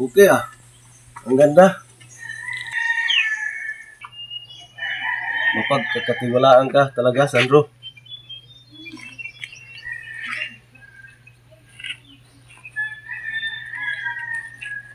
Okay ah. Ang ganda. Mapagkakatiwalaan ka talaga, Sandro.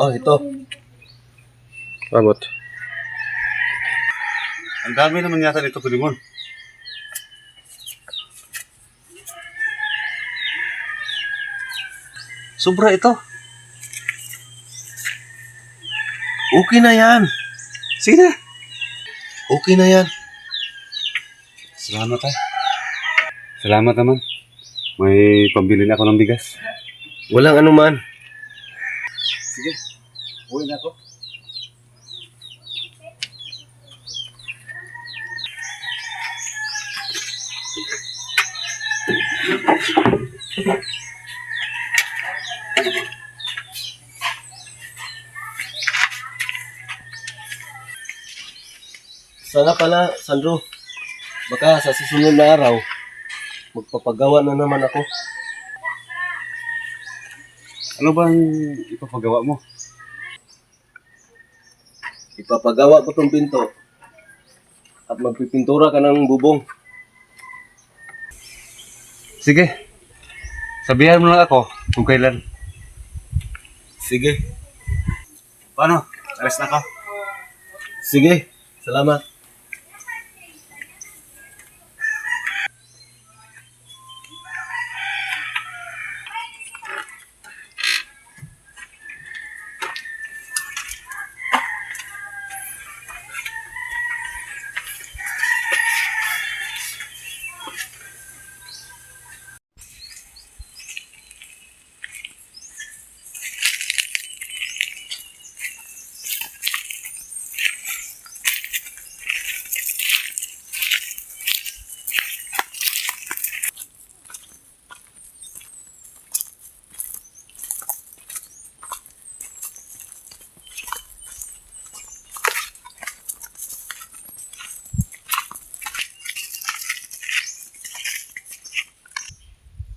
Oh, ito. Abot. Ang dami naman yata nito, Kulimon. Sobra ito. Okay na yan. Sige na. Okay na yan. Salamat ah. Salamat naman. May pambili na ako ng bigas. Walang anuman. Sige. Uwi na ako. Sana pala, Sandro. Baka sa susunod na araw, magpapagawa na naman ako. Ano bang ipapagawa mo? Ipapagawa ko tong pinto. At magpipintura ka ng bubong. Sige. Sabihan mo lang ako kung kailan. Sige. Paano? Alis na ka? Sige. Salamat.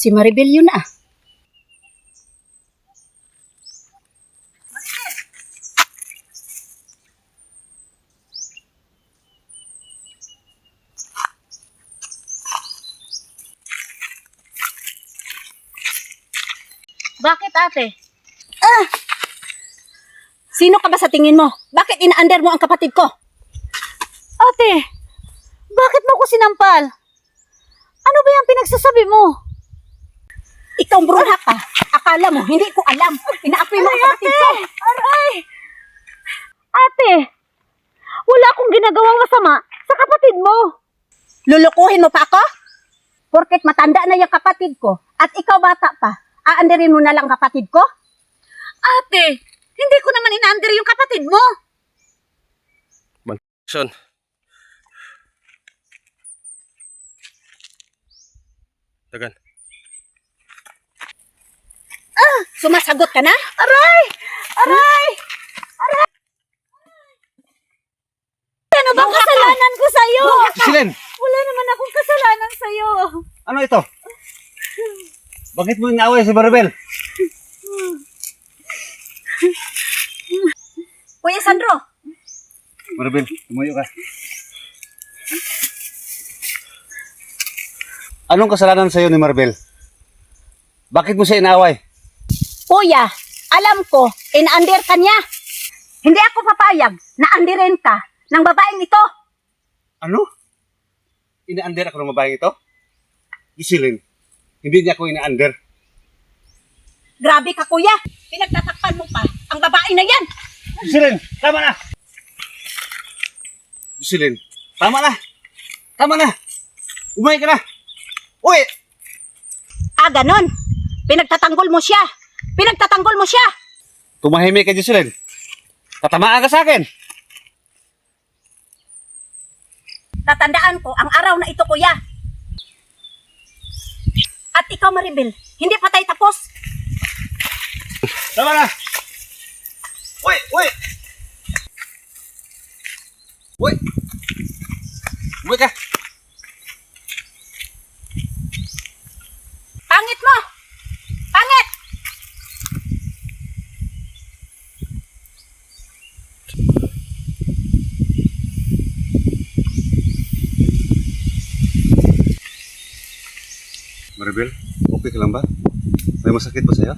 Si Maribel yun ah. Bakit ate? Sino ka ba sa tingin mo? Bakit ina-under mo ang kapatid ko? Ate, bakit mo ko sinampal? Ano ba yung pinagsasabi mo? Ikaw bruha ka. Akala mo, hindi ko alam. Inaapoy mo ang kapatid ko. Aray! Ate, wala akong ginagawang masama sa kapatid mo. Lulukuhin mo pa ako? Porket matanda na yung kapatid ko at ikaw bata pa, aanderin mo na lang kapatid ko? Ate, hindi ko naman ina-under yung kapatid mo. Sean. Tagan. Sumasagot ka na? Aray! Aray! Aray! Ano bang kasalanan ko sa'yo? Silen! Wala naman akong kasalanan sa'yo. Ano ito? Bakit mo inaaway si Maribel? Kuya Sandro, Maribel, tumayo ka. Anong kasalanan sa'yo ni Maribel? Bakit mo siya inaaway? kuya, alam ko, ina-under ka niya. Hindi ako papayag na anderin ka ng babaeng ito. Ano? Ina-under ako ng babaeng ito? Gisilin, hindi niya ako ina-under. Grabe ka kuya, pinagtatakpan mo pa ang babae na yan. Gisilin, tama na! Gisilin, tama na! Tama na! Umay ka na! Uy! Ah, ganon. Pinagtatanggol mo siya. Pinagtatanggol mo siya. Tumahimik ka, Gisilin. Tatamaan ka sa akin. Tatandaan ko ang araw na ito, kuya. At ikaw, Maribel, hindi pa tayo tapos. Tama na! Uy! Uy! Uy! Uy ka! Maribel, okay ka lang ba? May masakit ba sa'yo?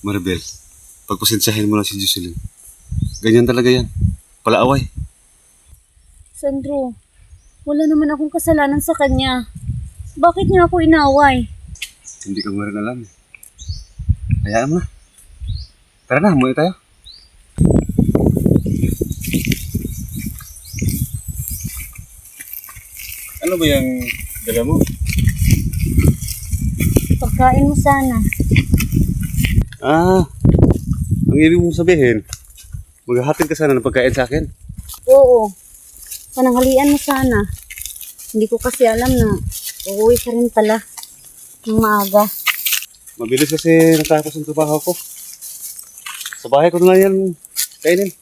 Maribel, pagpasensyahin mo lang si Jocelyn. Ganyan talaga yan. Palaaway. Sandro, wala naman akong kasalanan sa kanya. Bakit niya ako inaway? Hindi ka mo rin alam. Hayaan mo na. Tara na, muna tayo. Ano ba yung dala mo? Pagkain mo sana. Ah, ang ibig mong sabihin, maghahatid ka sana ng pagkain sa akin. Oo. Pananghalian mo sana. Hindi ko kasi alam na uuwi ka rin pala ng maaga. Mabilis kasi natapos ang trabaho ko. Sa bahay ko na lang yan kainin.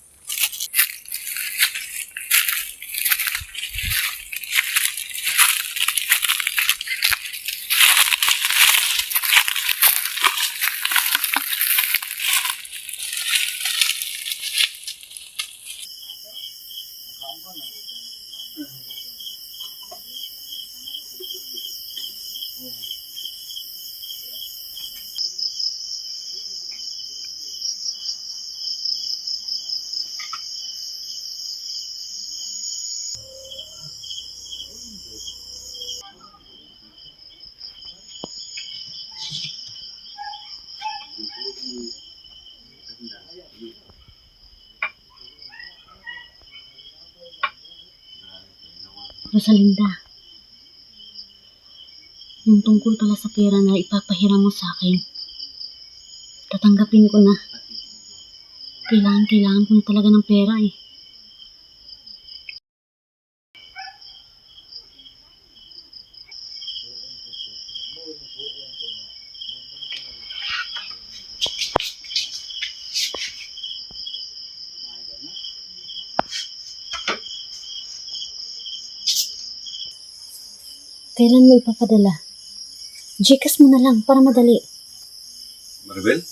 Rosalinda, yung tungkol pala sa pera na ipapahiram mo sa akin, tatanggapin ko na. Kailangan ko na talaga ng pera eh. Kailan mo ipapadala? Gcash mo na lang para madali. Maribel?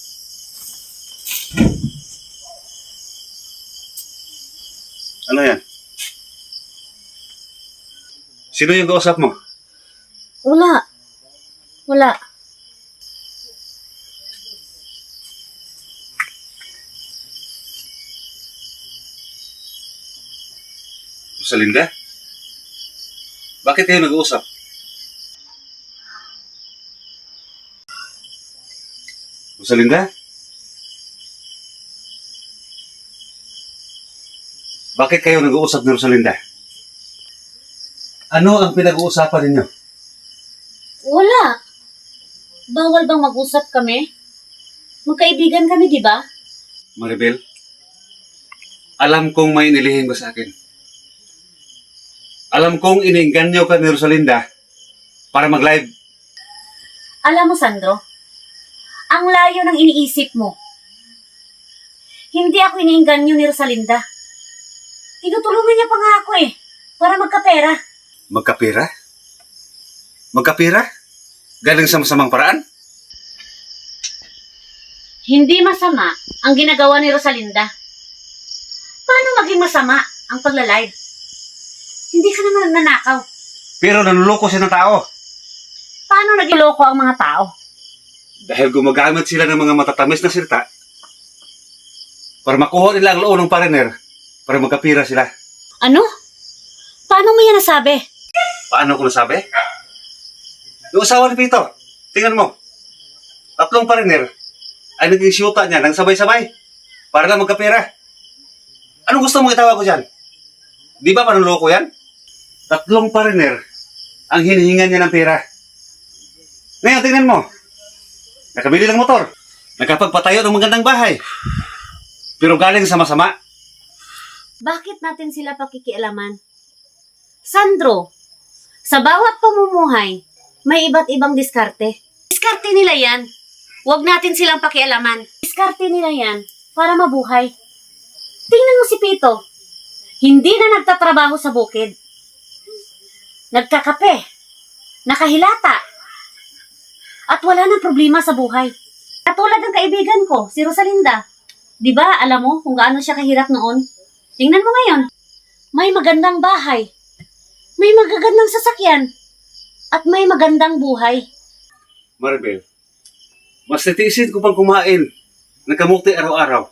Ano yan? Sino yung kausap mo? Wala. Rosalinda? Bakit kayo nag-uusap? Rosalinda? Bakit kayo nag-uusap ni Rosalinda? Ano ang pinag-uusapan ninyo? Wala. Bawal bang mag-usap kami? Magkaibigan kami, di ba? Maribel, alam kong may inilihing ka sa akin. Alam kong iniinganyo ka ni Rosalinda para mag-live. Alam mo, Sandro, ang layo ng iniisip mo. Hindi ako iniinganyo ni Rosalinda. Tinutulungan niya pa nga ako eh, para magkapera. Magkapira? Magkapira? Galing sa masamang paraan? Hindi masama ang ginagawa ni Rosalinda. Paano maging masama ang pagla-live? Hindi ka naman nanakaw. Pero nanuloko siya ng tao. Paano nagiloko ang mga tao? Dahil gumagamit sila ng mga matatamis na salita para makuha nila ang loob ng partner para magkapira sila. Ano? Paano mo yan nasabi? Paano ko nasabi? Yung asawa ni Pito, tingnan mo. 3 partner ay naging siyuta niya ng sabay-sabay para lang magkapira. Anong gusto mong itawa ko dyan? Di ba panuloko yan? 3 partner ang hinihingan niya ng pera. Ngayon, tingnan mo. Nakabili ng motor. Nakapagpatayo ng magandang bahay. Pero galing sa masama. Bakit natin sila pakikialaman? Sandro, sa bawat pamumuhay, may iba't ibang diskarte. Diskarte nila yan. Huwag natin silang pakialaman. Diskarte nila yan para mabuhay. Tingnan mo si Pito. Hindi na nagtatrabaho sa bukid. Nagkakape. Nakahilata. At wala nang problema sa buhay. Katulad ng kaibigan ko, si Rosalinda. Di ba, alam mo kung gaano siya kahirap noon? Tingnan mo ngayon. May magandang bahay. may magagandang sasakyan at may magandang buhay. Maribel, mas natiisin ko pang kumain ng kamuti araw-araw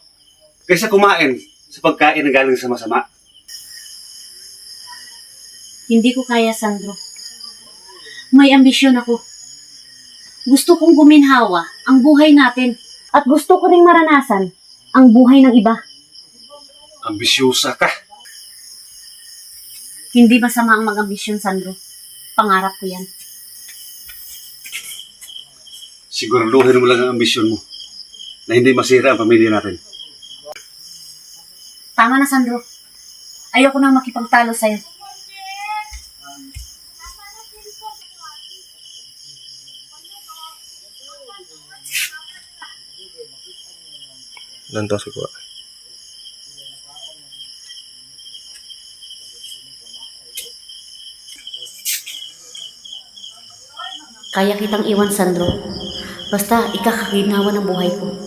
kaysa kumain sa pagkain na galing sa masama. Hindi ko kaya, Sandro. May ambisyon ako. Gusto kong guminhawa ang buhay natin at gusto ko ring maranasan ang buhay ng iba. Ambisyosa ka. Hindi masama ang mag-ambisyon, Sandro. Pangarap ko yan. Siguraduhin mo lang ang ambisyon mo na hindi masira ang pamilya natin. Tama na, Sandro. Ayoko nang makipagtalo sa'yo. Lantas ko. Kaya kitang iwan, Sandro. Basta ikakaginawa ng buhay ko.